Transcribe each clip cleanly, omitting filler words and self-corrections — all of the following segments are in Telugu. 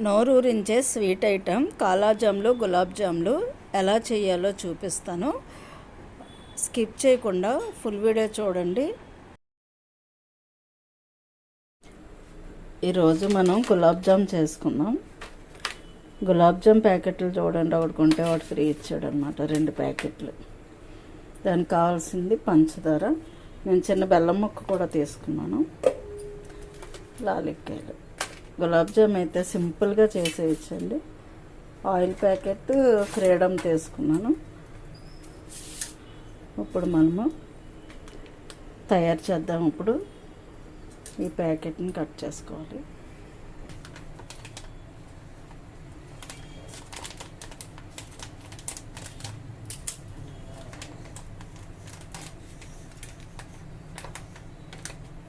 నోరూరించే స్వీట్ ఐటెం కాలాజామ్లు గులాబ్ జామ్లు ఎలా చేయాలో చూపిస్తాను. స్కిప్ చేయకుండా ఫుల్ వీడియో చూడండి. ఈరోజు మనం గులాబ్ జామ్ చేసుకున్నాం. గులాబ్ జామ్ ప్యాకెట్లు చూడండి, ఒకటి కొంటే ఒకటి ఫ్రీ ఇచ్చాడు అనమాట, 2 ప్యాకెట్లు. దానికి కావాల్సింది పంచదార. నేను చిన్న బెల్లం ముక్క కూడా తీసుకున్నాను. లాలిక్కాయలు. గులాబ్ జామ్ అయితే సింపుల్గా చేసేయచ్చండి. ఆయిల్ ప్యాకెట్ ఫ్రీడమ్ తీసుకున్నాను. ఇప్పుడు మనము తయారు చేద్దాం. ఇప్పుడు ఈ ప్యాకెట్ని కట్ చేసుకోవాలి.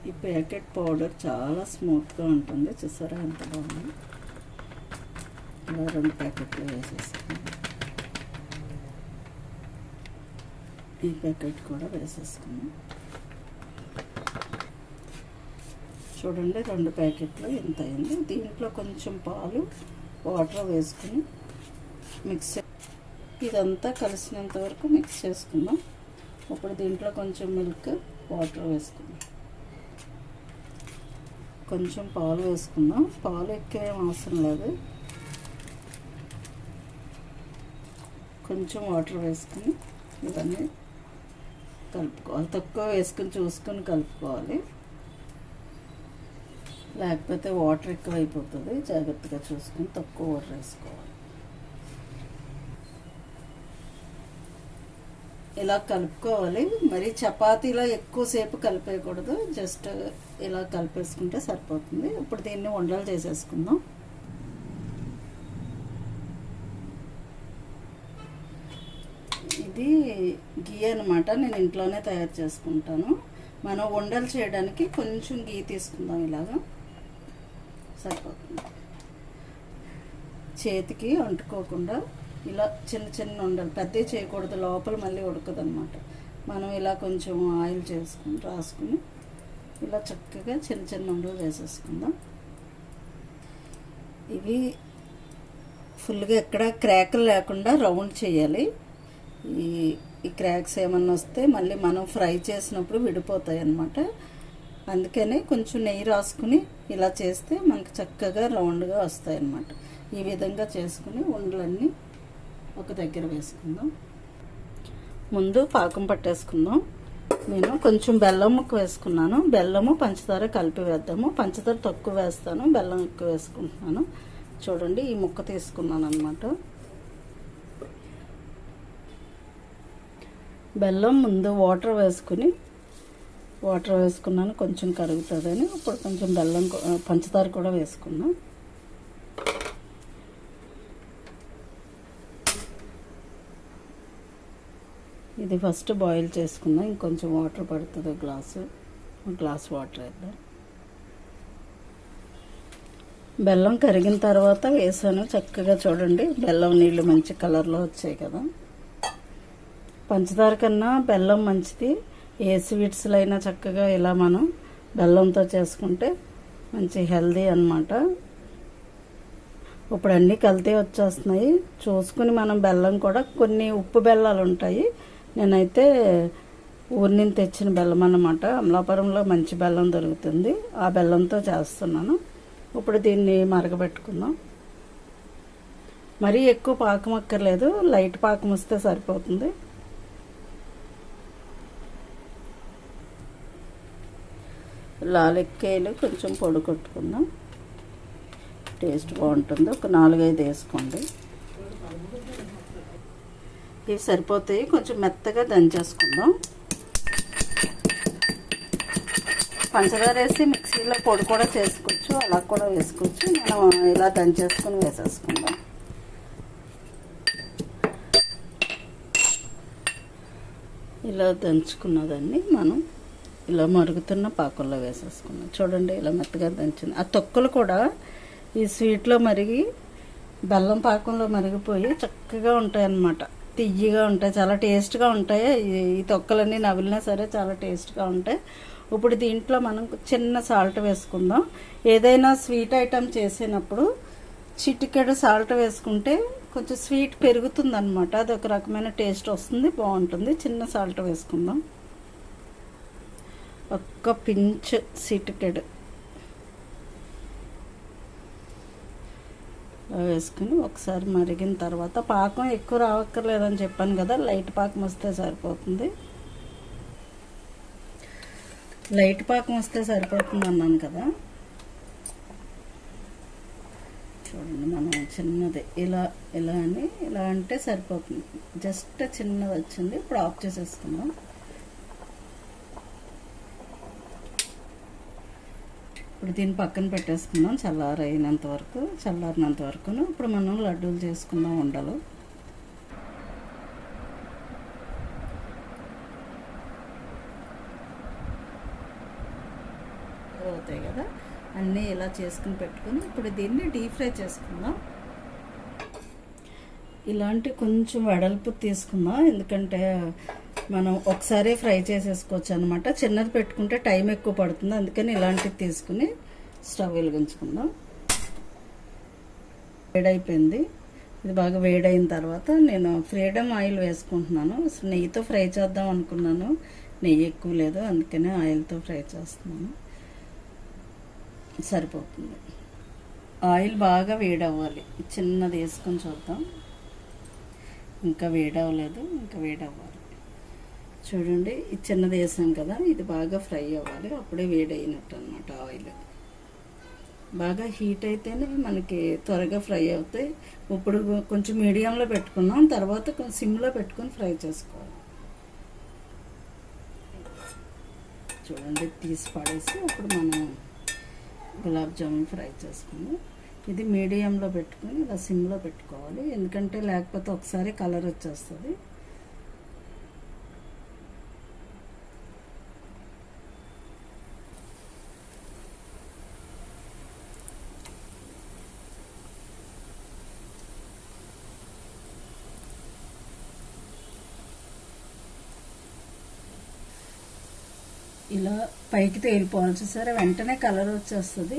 ఈ ప్యాకెట్ పౌడర్ చాలా స్మూత్గా ఉంటుంది, చూసారా ఎంత బాగుంది. ఇలా 2 ప్యాకెట్లు వేసేసాను. ఈ ప్యాకెట్ కూడా వేసేసుకున్నాం. చూడండి, 2 ప్యాకెట్లు ఎంత అయింది. దీంట్లో కొంచెం పాలు, వాటర్ వేసుకుని మిక్స్, ఇదంతా కలిసినంత వరకు మిక్స్ చేసుకుందాం. ఇప్పుడు దీంట్లో కొంచెం మిల్క్, వాటర్ వేసుకుందాం. కొంచెం పాలు వేసుకుందాం. పాలు ఎక్కువ ఏం అవసరం లేదు. కొంచెం వాటర్ వేసుకుని ఇవన్నీ కలుపుకోవాలి. తక్కువ వేసుకుని చూసుకొని కలుపుకోవాలి, లేకపోతే వాటర్ ఎక్కువ అయిపోతుంది. జాగ్రత్తగా చూసుకొని తక్కువ వాటర్ వేసుకోవాలి. ఇలా కలుపుకోవాలి. మరి చపాతీలో ఎక్కువసేపు కలిపేయకూడదు, జస్ట్ ఇలా కలిపేసుకుంటే సరిపోతుంది. ఇప్పుడు దీన్ని ఉండలు చేసేసుకుందాం. ఇది గీ అనమాట, నేను ఇంట్లోనే తయారు చేసుకుంటాను. మనం ఉండలు చేయడానికి కొంచెం గీ తీసుకుందాం. ఇలాగా సరిపోతుంది. చేతికి అంటుకోకుండా ఇలా చిన్న చిన్న ఉండలు, పెద్దవి చేయకూడదు, లోపల మళ్ళీ ఉడకదు అనమాట. మనం ఇలా కొంచెం ఆయిల్ చేసుకుని రాసుకుని ఇలా చక్కగా చిన్న చిన్న ఉండలు వేసేసుకుందాం. ఇవి ఫుల్గా ఎక్కడ క్రాకులు లేకుండా రౌండ్ చేయాలి. ఈ క్రాక్స్ ఏమన్నా వస్తే మళ్ళీ మనం ఫ్రై చేసినప్పుడు విడిపోతాయి అన్నమాట. అందుకనే కొంచెం నెయ్యి రాసుకుని ఇలా చేస్తే మనకు చక్కగా రౌండ్గా వస్తాయి అన్నమాట. ఈ విధంగా చేసుకుని ఉండలన్నీ ఒక దగ్గర వేసుకుందాం. ముందు పాకం పట్టేసుకుందాం. నేను కొంచెం బెల్లం ముక్క వేసుకున్నాను. బెల్లము పంచదార కలిపి వేద్దాము. పంచదార తక్కువ వేస్తాను, బెల్లం ఎక్కువ వేసుకుంటున్నాను. చూడండి, ఈ ముక్క తీసుకున్నాను అన్నమాట. బెల్లం ముందు వాటర్ వేసుకున్నాను, కొంచెం కరుగుతుందని. ఇప్పుడు కొంచెం పంచదార కూడా వేసుకున్నాం. ఇది ఫస్ట్ బాయిల్ చేసుకుందాం. ఇంకొంచెం వాటర్ పడుతుంది, గ్లాస్ వాటర్ వేద్దాం. బెల్లం కరిగిన తర్వాత వేసాను. చక్కగా చూడండి, బెల్లం నీళ్ళు మంచి కలర్లో వచ్చాయి కదా. పంచదార కన్నా బెల్లం మంచిది. ఏ స్వీట్స్లో అయినా చక్కగా ఇలా మనం బెల్లంతో చేసుకుంటే మంచి హెల్దీ అన్నమాట. ఇప్పుడు అన్నీ కల్తీ వచ్చేస్తున్నాయి. చూసుకుని మనం బెల్లం కూడా, కొన్ని ఉప్పు బెల్లాలు ఉంటాయి. నేనైతే ఊరి నుంచి తెచ్చిన బెల్లం అన్నమాట. అమలాపురంలో మంచి బెల్లం దొరుకుతుంది, ఆ బెల్లంతో చేస్తున్నాను. ఇప్పుడు దీన్ని మరగబెట్టుకుందాం. మరీ ఎక్కువ పాకం అక్కర్లేదు, లైట్ పాకం వస్తే సరిపోతుంది. లాలిక్కాయలు కొంచెం పొడి కొట్టుకుందాం, టేస్ట్ బాగుంటుంది. ఒక 4-5 వేసుకోండి. ఇవి సరిపోతాయి. కొంచెం మెత్తగా దంచేసుకుందాం. పంచదార వేసి మిక్సీలో పొడి కూడా చేసుకోవచ్చు, అలా కూడా వేసుకోవచ్చు. మనం ఇలా దంచేసుకుని వేసేసుకుందాం. ఇలా దంచుకున్నదాన్ని మనం ఇలా మరుగుతున్న పాకంలో వేసేసుకున్నాం. చూడండి, ఇలా మెత్తగా దంచింది. ఆ తొక్కలు కూడా ఈ స్వీట్లో మరిగి బెల్లం పాకంలో మరిగిపోయి చక్కగా ఉంటాయి అన్నమాట. తియ్యగా ఉంటాయి, చాలా టేస్ట్గా ఉంటాయి. ఈ తొక్కలన్నీ నవిలినా సరే చాలా టేస్ట్గా ఉంటాయి. ఇప్పుడు దీంట్లో మనం చిన్న సాల్ట్ వేసుకుందాం. ఏదైనా స్వీట్ ఐటమ్ చేసినప్పుడు చిటికెడు సాల్ట్ వేసుకుంటే కొంచెం స్వీట్ పెరుగుతుంది అనమాట, అది ఒక రకమైన టేస్ట్ వస్తుంది, బాగుంటుంది. చిన్న సాల్ట్ వేసుకుందాం, ఒక్క పించ్ చిటికెడు వేసుకుని ఒకసారి మరిగిన తర్వాత, పాకం ఎక్కువ రావక్కర్లేదని చెప్పాను కదా, లైట్ పాకం వస్తే సరిపోతుంది. లైట్ పాకం వస్తే సరిపోతుంది అన్నాను కదా. చూడండి, మనం చిన్నది ఇలా ఇలా అని ఇలా అంటే సరిపోతుంది, జస్ట్ చిన్నది వచ్చింది. ఇప్పుడు ఆఫ్ చేసేసుకుందాం. ఇప్పుడు దీన్ని పక్కన పెట్టేసుకుందాం చల్లారినంత వరకు. ఇప్పుడు మనం లడ్డూలు చేసుకుందాం, ఉండలు. అవుతాయి కదా, అన్నీ ఇలా చేసుకుని పెట్టుకుని ఇప్పుడు దీన్ని డీప్ ఫ్రై చేసుకుందాం. ఇలాంటి కొంచెం వెడల్పు తీసుకుందాం, ఎందుకంటే మనం ఒకసారి ఫ్రై చేసేసుకోవచ్చు అనమాట. చిన్నది పెట్టుకుంటే టైం ఎక్కువ పడుతుంది, అందుకని ఇలాంటివి తీసుకుని స్టవ్ వెలిగించుకుందాం. వేడైపోయింది. ఇది బాగా వేడైన తర్వాత నేను ఫ్రీడమ్ ఆయిల్ వేసుకుంటున్నాను. నెయ్యితో ఫ్రై చేద్దాం అనుకున్నాను, నెయ్యి ఎక్కువ లేదు, అందుకనే ఆయిల్తో ఫ్రై చేస్తున్నాను. సరిపోతుంది. ఆయిల్ బాగా వేడవ్వాలి. చిన్నది వేసుకొని చూద్దాం. ఇంకా వేడవ్వలేదు, ఇంకా వేడవ్వాలి. చూడండి, ఇది చిన్నది వేసాం కదా, ఇది బాగా ఫ్రై అవ్వాలి, అప్పుడే వేడైనట్టు అనమాట. ఆయిల్ బాగా హీట్ అయితేనే మనకి త్వరగా ఫ్రై అవుతాయి. ఇప్పుడు కొంచెం మీడియంలో పెట్టుకున్నాం, తర్వాత కొంచెం సిమ్లో పెట్టుకొని ఫ్రై చేసుకోవాలి. చూడండి, తీసి పడేసి అప్పుడు మనం గులాబ్ జామున్ ఫ్రై చేసుకున్నాం. ఇది మీడియంలో పెట్టుకొని ఇలా సిమ్లో పెట్టుకోవాలి, ఎందుకంటే లేకపోతే ఒకసారి కలర్ వచ్చేస్తుంది. ఇలా పైకి తేలిపోవాలి, చూసారా, వెంటనే కలర్ వచ్చేస్తుంది.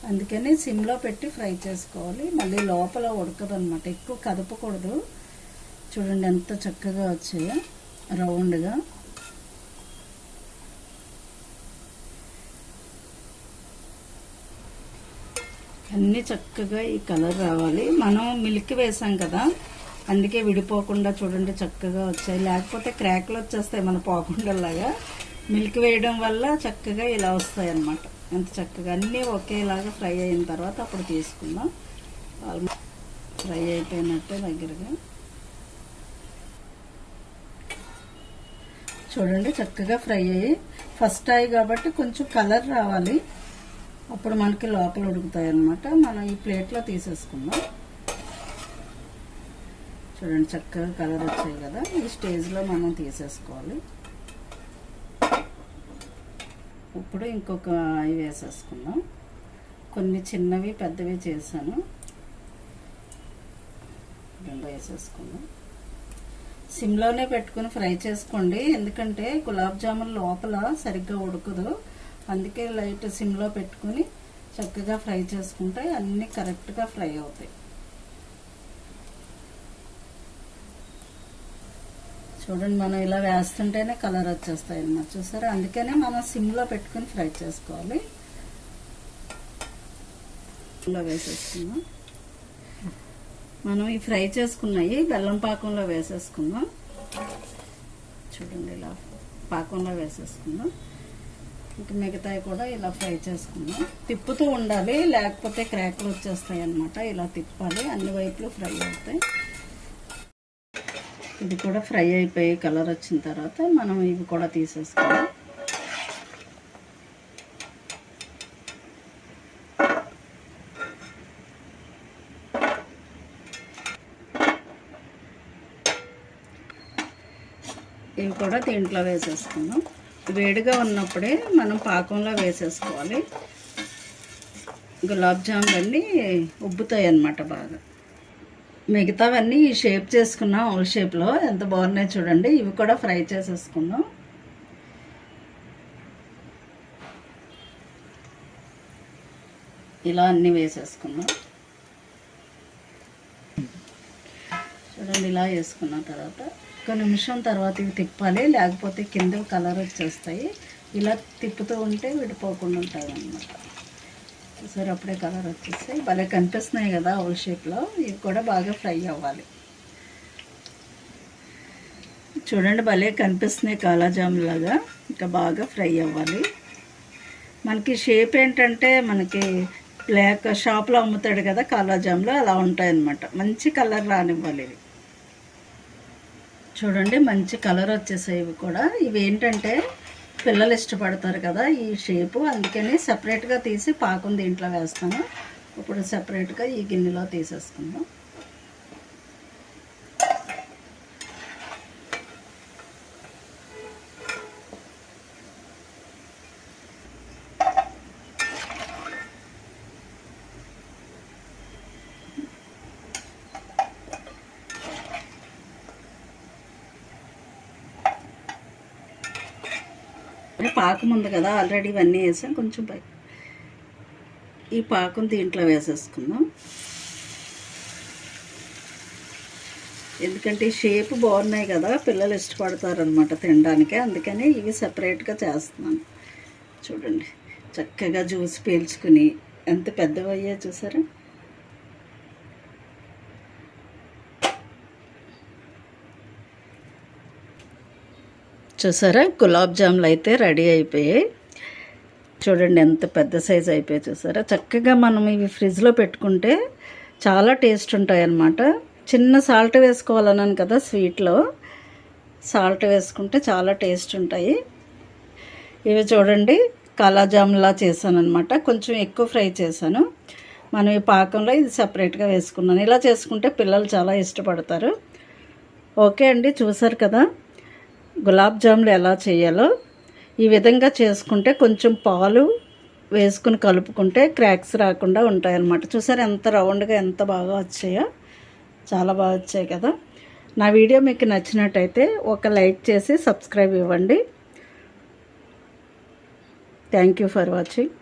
అందుకని సిమ్లో పెట్టి ఫ్రై చేసుకోవాలి. మళ్ళీ లోపల ఉడకదు అనమాట, ఎక్కువ కదపకూడదు. చూడండి ఎంత చక్కగా వచ్చాయో రౌండ్గా. అన్నీ చక్కగా ఈ కలర్ రావాలి. మనం మిల్క్ వేసాం కదా, అందుకే విడిపోకుండా చూడండి చక్కగా వచ్చాయి. లేకపోతే క్రాక్లు వచ్చేస్తాయి మన పోకుండలాగా. మిల్క్ వేయడం వల్ల చక్కగా ఇలా వస్తాయి అన్నమాట. ఎంత చక్కగా అన్నీ ఒకేలాగా ఫ్రై అయిన తర్వాత అప్పుడు తీసుకుందాం. ఆల్మోస్ట్ ఫ్రై అయిపోయినట్టే దగ్గరగా. చూడండి చక్కగా ఫ్రై అయ్యి, ఫస్ట్ అయ్యి కాబట్టి కొంచెం కలర్ రావాలి, అప్పుడు మనకి లోపల ఉడుకుతాయి అన్నమాట. మనం ఈ ప్లేట్లో తీసేసుకుందాం. చూడండి చక్కగా కలర్ వచ్చాయి కదా, ఈ స్టేజ్లో మనం తీసేసుకోవాలి. ఇప్పుడు ఇంకొక అవి వేసేసుకుందాం. కొన్ని చిన్నవి పెద్దవి చేశాను, రెండు వేసేసుకుందాం. సిమ్లోనే పెట్టుకుని ఫ్రై చేసుకోండి, ఎందుకంటే గులాబ్ జామున్ లోపల సరిగ్గా ఉడకదు. అందుకే లైట్ సిమ్లో పెట్టుకుని చక్కగా ఫ్రై చేసుకుంటే అన్నీ కరెక్ట్గా ఫ్రై అవుతాయి. చూడండి, మనం ఇలా వేస్తుంటేనే కలర్ వచ్చేస్తాయి అన్నమాట, చూసారా. అందుకనే మనం సిమ్లో పెట్టుకుని ఫ్రై చేసుకోవాలి. ఇలా వేసేసుకుందాం. మనం ఈ ఫ్రై చేసుకున్నాయి బెల్లం పాకంలో వేసేసుకుందాం. చూడండి, ఇలా పాకంలో వేసేసుకుందాం. ఇంక మిగతాయి కూడా ఇలా ఫ్రై చేసుకుందాం. తిప్పుతూ ఉండాలి, లేకపోతే క్రాక్లు వచ్చేస్తాయి అన్నమాట. ఇలా తిప్పాలి, అన్ని వైపులు ఫ్రై అవుతాయి. ఇది కూడా ఫ్రై అయిపోయి కలర్ వచ్చిన తర్వాత మనం ఇవి కూడా తీసేసుకోవాలి. ఇవి కూడా దీంట్లో వేసేసుకుందాం. వేడిగా ఉన్నప్పుడే మనం పాకంలో వేసేసుకోవాలి. గులాబ్ జామున్ అన్నీ ఉబ్బుతాయి అన్నమాట బాగా. మిగతావన్నీ ఈ షేప్ చేసుకున్నాం, ఓల్ షేప్లో ఎంత బాగున్నాయి చూడండి. ఇవి కూడా ఫ్రై చేసేసుకుందాం. ఇలా అన్నీ వేసేసుకుందాం. చూడండి, ఇలా వేసుకున్న తర్వాత ఒక నిమిషం తర్వాత ఇవి తిప్పాలి, లేకపోతే కింద కలర్ వచ్చేస్తాయి. ఇలా తిప్పుతూ ఉంటే విడిపోకుండా ఉంటుంది అన్నమాట. సరే, అప్పుడే కలర్ వచ్చేస్తాయి, భలే కనిపిస్తున్నాయి కదా ఓల్ షేప్లో. ఇవి కూడా బాగా ఫ్రై అవ్వాలి. చూడండి, భలే కనిపిస్తున్నాయి కాలాజామ్ లాగా. ఇంకా బాగా ఫ్రై అవ్వాలి. మనకి షేప్ ఏంటంటే మనకి బ్లాక్ షాప్లో అమ్ముతాడు కదా కాలాజామ్లో, అలా ఉంటాయన్నమాట. మంచి కలర్ రానివ్వాలి ఇవి. చూడండి, మంచి కలర్ వచ్చేసాయి ఇవి కూడా. ఇవి ఏంటంటే పిల్లలు ఇష్టపడతారు కదా ఈ షేపు, అందుకని సపరేట్గా తీసి పాకం దీంట్లో వేస్తాను. ఇప్పుడు సపరేట్గా ఈ గిన్నెలో తీసేసుకుందాం. పాకం ఉంది కదా ఆల్రెడీ, ఇవన్నీ వేసాం. కొంచెం ఈ పాకం దీంట్లో వేసేసుకుందాం. ఎందుకంటే ఈ షేప్ బాగున్నాయి కదా, పిల్లలు ఇష్టపడతారు అనమాట తినడానికి, అందుకని ఇవి సపరేట్గా చేస్తున్నాను. చూడండి, చక్కగా జ్యూస్ పీల్చుకుని ఎంత పెద్దవి అయ్యాయో చూసారా. చూసారా, గులాబ్ జాములు అయితే రెడీ అయిపోయాయి. చూడండి ఎంత పెద్ద సైజు అయిపోయాయి చూసారా. చక్కగా మనం ఇవి ఫ్రిడ్జ్లో పెట్టుకుంటే చాలా టేస్ట్ ఉంటాయి అన్నమాట. చిన్న సాల్ట్ వేసుకోవాలన్నాను కదా, స్వీట్లో సాల్ట్ వేసుకుంటే చాలా టేస్ట్ ఉంటాయి. ఇవి చూడండి కాలాజామ్లా చేశాను అనమాట. కొంచెం ఎక్కువ ఫ్రై చేశాను. మనం ఈ పాకంలో ఇది సపరేట్గా వేసుకున్నాను. ఇలా చేసుకుంటే పిల్లలు చాలా ఇష్టపడతారు. ఓకే అండి, చూసారు కదా గులాబ్ జాములు ఎలా చేయాలో. ఈ విధంగా చేసుకుంటే కొంచెం పాలు వేసుకుని కలుపుకుంటే క్రాక్స్ రాకుండా ఉంటాయన్నమాట. చూసారు ఎంత రౌండ్గా ఎంత బాగా వచ్చాయో, చాలా బాగా వచ్చాయి కదా. నా వీడియో మీకు నచ్చినట్టయితే ఒక లైక్ చేసి సబ్స్క్రైబ్ ఇవ్వండి. Thank you for watching.